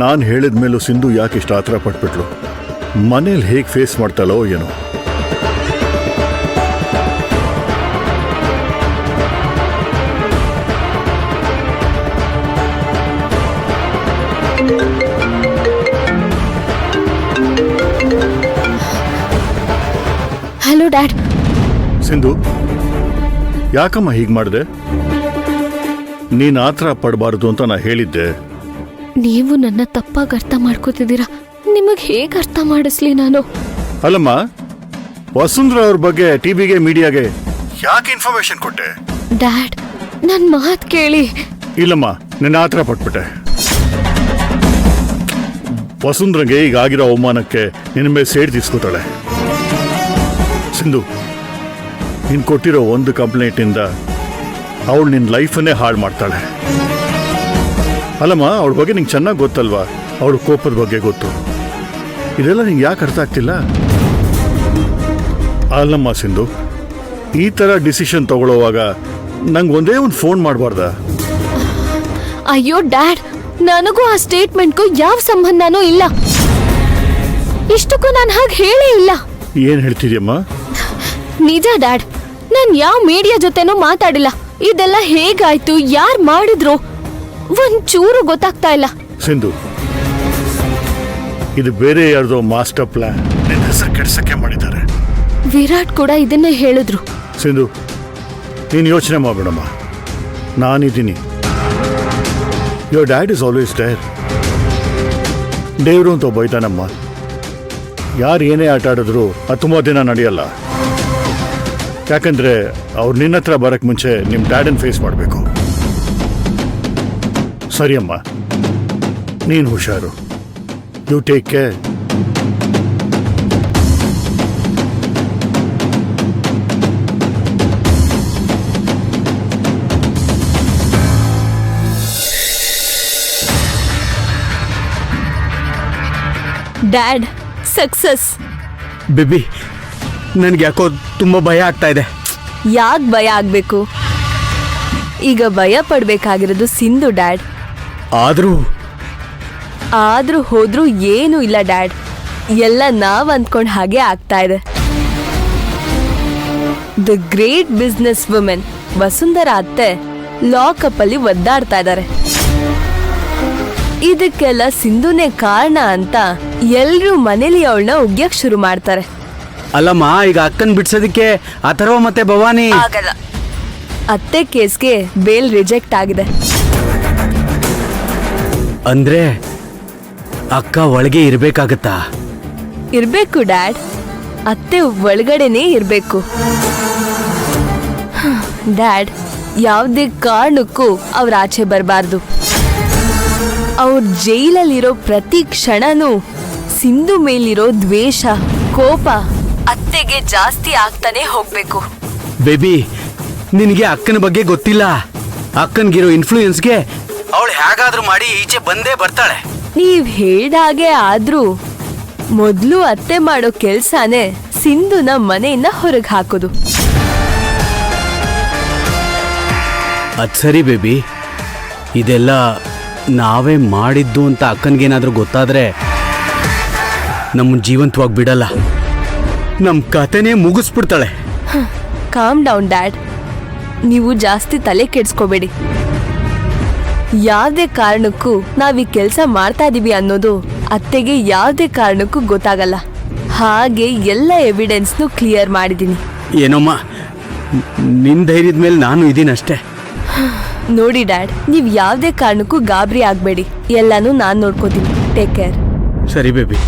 ನಾನು ಹೇಳಿದ ಮೇಲೂ ಸಿಂಧು ಯಾಕೆ ಇಷ್ಟು ಆತರ ಪಟ್ಬಿಟ್ಲು? ಮನೇಲಿ ಹೇಗೆ ಫೇಸ್ ಮಾಡ್ತಾಳೋ ಏನೋ. Hello dad. ಸಿಂಧು, ಯಾಕಮ್ಮ ಹೀಗೆ ಮಾಡಿದೆ? ನೀನು ಆತರ ಪಡಬಾರ್ದು ಅಂತ ನಾ ಹೇಳಿದ್ದೆ. ನೀವು ನನ್ನ ತಪ್ಪಾಗಿ ಅರ್ಥ ಮಾಡ್ಕೋತಿದ್ದೀರಾ. ನಿಮಗೆ ಹೇಗೆ ಅರ್ಥ ಮಾಡಿಸ್ಲಿ ನಾನು? ಅಲ್ಲಮ್ಮ, ವಸುಂಧರಾ ಅವ್ರ ಬಗ್ಗೆ ಟಿವಿಗೆ ಮೀಡಿಯಾಗೆ ಯಾಕೆ ಇನ್ಫಾರ್ಮೇಶನ್ ಕೊಟ್ಟೆ? ಡ್ಯಾಡ್, ನನ್ನ ಮಾತು ಕೇಳಿ. ಇಲ್ಲಮ್ಮ, ನಿನ್ನ ಆತರ ಪಟ್ಬಿಟ್ಟೆ. ವಸುಂಧರಾಗೆ ಈಗ ಆಗಿರೋ ಅವಮಾನಕ್ಕೆ ನಿನ್ನ ಮೇಲೆ ಸೇಡ್ ತೀಸ್ಕೋತಾಳೆ. ಸಿಂಧು, ನೀನು ಕೊಟ್ಟಿರೋ ಒಂದು ಕಂಪ್ಲೇಂಟಿಂದ ಅವಳು ನಿನ್ನ ಲೈಫನ್ನೇ ಹಾಳು ಮಾಡ್ತಾಳೆ. ಅಲ್ಲಮ್ಮ, ಅವಳ ಬಗ್ಗೆ ನಿಂಗೆ ಚೆನ್ನಾಗಿ ಗೊತ್ತಲ್ವಾ? ಅವಳ ಕೋಪದ ಬಗ್ಗೆ ಗೊತ್ತು. ಇದೆಲ್ಲ ನಿಂಗೆ ಯಾಕೆ ಅರ್ಥ ಆಗ್ತಿಲ್ಲ? ಅಲ್ಲಮ್ಮ ಸಿಂಧು, ಈ ಥರ ಡಿಸಿಷನ್ ತಗೊಳ್ಳೋವಾಗ ನಂಗೆ ಒಂದೇ ಒಂದು ಫೋನ್ ಮಾಡಬಾರ್ದ? ಅಯ್ಯೋ ಡ್ಯಾಡ್, ನನಗೂ ಆ ಸ್ಟೇಟ್ಮೆಂಟ್ಗೂ ಯಾವ ಸಂಬಂಧನೂ ಇಲ್ಲ. ಇಷ್ಟಕ್ಕೂ ನಾನು ಹಾಗೆ ಹೇಳೇ ಇಲ್ಲ. ಏನು ಹೇಳ್ತಿದ್ಯಮ್ಮ? ನಿಜ ಡ್ಯಾಡ್, ನಾನು ಯಾವ ಮೀಡಿಯಾ ಜೊತೆನೂ ಮಾತಾಡಿಲ್ಲ. ಇದೆಲ್ಲ ಹೇಗಾಯ್ತು, ಯಾರು ಮಾಡಿದ್ರು ಒಂಚೂರು ಗೊತ್ತಾಗ್ತಾ ಇಲ್ಲ. ಸಿಂಧು, ಇದು ಬೇರೆ ಯಾರ್ದೋ ಮಾಸ್ಟರ್ ಪ್ಲಾನ್. ನಿನ್ನ ಹೆಸರು ಕೆಡ್ಸಕ್ಕೆ ಮಾಡಿದ್ದಾರೆ. ವಿರಾಟ್ ಕೂಡ ಇದನ್ನೇ ಹೇಳಿದ್ರು. ಸಿಂಧು, ನೀನು ಯೋಚನೆ ಮಾಡಬೇಡಮ್ಮ, ನಾನಿದ್ದೀನಿ. Your dad is always there. ದೇವರು ಅಂತ ಒಬ್ಬ ಇದ್ದಾನಮ್ಮ. ಯಾರು ಏನೇ ಆಟ ಆಡಿದ್ರು ಅದು ತುಂಬ ದಿನ ನಡೆಯಲ್ಲ. ಯಾಕಂದ್ರೆ ಅವ್ರು ನಿನ್ನ ಹತ್ರ ಬರಕ್ಕೆ ಮುಂಚೆ ನಿಮ್ಮ ಡ್ಯಾಡನ್ನು ಫೇಸ್ ಮಾಡಬೇಕು. ಸರಿಯಮ್ಮ, ನೀನು ಹುಷಾರು. You take care. Dad, success. Baby, ನನ್ಗೆ ಯಾಕೋ ತುಂಬಾ ಭಯ ಆಗ್ತಾ ಇದೆ. ಯಾಕೆ ಭಯ ಆಗ್ಬೇಕು? ಈಗ ಭಯ ಪಡ್ಬೇಕಾಗಿರೋದು ಸಿಂಧು ಡ್ಯಾಡ್. ಆದ್ರೂ ಹೋದ್ರೂ ಏನೂ ಇಲ್ಲ ಡ್ಯಾಡ್. ಎಲ್ಲ ನಾವ್ ಅಂದ್ಕೊಂಡ್ ಹಾಗೆ ಆಗ್ತಾ ಇದೆ. The great business women Vasundhara ಅತ್ತೆ ಲಾಕಪ್ ಅಲ್ಲಿ ಒದ್ದಾಡ್ತಾ ಇದ್ದಾರೆ. ಇದಕ್ಕೆಲ್ಲ ಸಿಂಧುನೇ ಕಾರಣ ಅಂತ ಎಲ್ರೂ ಮನೇಲಿ ಅವಳನ್ನ ಉಗ್ಯಕ್ ಶುರು ಮಾಡ್ತಾರೆ. ಅಲ್ಲಮ್ಮ, ಈಗ ಅಕ್ಕನ್ ಬಿಡ್ಸೋದಕ್ಕೆ ಅಥರ್ವ ಮತ್ತೆ ಭವಾನಿ ಆಗಲ್ಲ. ಅತ್ತೆ ಕೇಸ್ಗೆ ಬೇಲ್ ರಿಜೆಕ್ಟ್ ಆಗಿದೆ. ಅಂದ್ರೆ ಅಕ್ಕ ಒಳಗೆ ಇರ್ಬೇಕಾಗತ್ತಾ? ಇರ್ಬೇಕು ಡ್ಯಾಡ್, ಅತ್ತೆ ಒಳಗಡೆನೆ ಇರ್ಬೇಕು. ಡ್ಯಾಡ್, ಯಾವುದೇ ಕಾರಣಕ್ಕೂ ಅವ್ರ ಆಚೆ ಬರಬಾರ್ದು. ಅವ್ರ ಜೈಲಲ್ಲಿರೋ ಪ್ರತಿ ಕ್ಷಣನೂ ಸಿಂಧು ಮೇಲಿರೋ ದ್ವೇಷ, ಕೋಪ ಅತ್ತೆಗೆ ಜಾಸ್ತಿ ಆಗ್ತಾನೆ ಹೋಗ್ಬೇಕು. ಬೇಬಿ, ನಿನಗೆ ಅಕ್ಕನ ಬಗ್ಗೆ ಗೊತ್ತಿಲ್ಲ. ಅಕ್ಕನ್ಗಿರೋ ಇನ್ಫ್ಲೂಯೆನ್ಸ್ಗೆ ಅವಳು ಹೇಗಾದ್ರೂ ಮಾಡಿ ಈಚೆ ಬಂದೇ ಬರ್ತಾಳೆ. ನೀವ್ ಹೇಳ್ದ ಹಾಗೆ ಆದ್ರೂ ಮೊದ್ಲು ಅತ್ತೆ ಮಾಡೋ ಕೆಲ್ಸಾನೇ ಸಿಂಧುನ ಮನೆಯಿಂದ ಹೊರಗೆ ಹಾಕೋದು. ಅದ್ ಸರಿ ಬೇಬಿ, ಇದೆಲ್ಲ ನಾವೇ ಮಾಡಿದ್ದು ಅಂತ ಅಕ್ಕನ್ಗೇನಾದ್ರೂ ಗೊತ್ತಾದ್ರೆ ನಮ್ಮ ಜೀವಂತವಾಗಿ ಬಿಡಲ್ಲ. ನಮ್ ಕತೆನೇ ಮುಗಿಸ್ಬಿಡ್ತಾಳೆ. ಕಾಮ್ ಡೌನ್ ಡ್ಯಾಡ್, ನೀವು ಜಾಸ್ತಿ ತಲೆ ಕೆಡ್ಸ್ಕೋಬೇಡಿ. ಯಾವುದೇ ಕಾರಣಕ್ಕೂ ನಾವೀ ಕೆಲಸ ಮಾಡ್ತಾ ಇದೀವಿ ಅನ್ನೋದು ಅತ್ತೆಗೆ ಯಾವುದೇ ಕಾರಣಕ್ಕೂ ಗೊತ್ತಾಗಲ್ಲ. ಹಾಗೆ ಎಲ್ಲ ಎವಿಡೆನ್ಸ್ನು ಕ್ಲಿಯರ್ ಮಾಡಿದ್ದೀನಿ. ಏನಮ್ಮ, ನಿನ್ ಧೈರ್ಯದ ಮೇಲೆ ನಾನು ಇದೀನಷ್ಟೇ. ನೋಡಿ ಡ್ಯಾಡ್, ನೀವು ಯಾವುದೇ ಕಾರಣಕ್ಕೂ ಗಾಬರಿ ಆಗಬೇಡಿ. ಎಲ್ಲಾನು ನಾನು ನೋಡ್ಕೋತೀನಿ. Take care. ಸರಿ ಬೇಬಿ.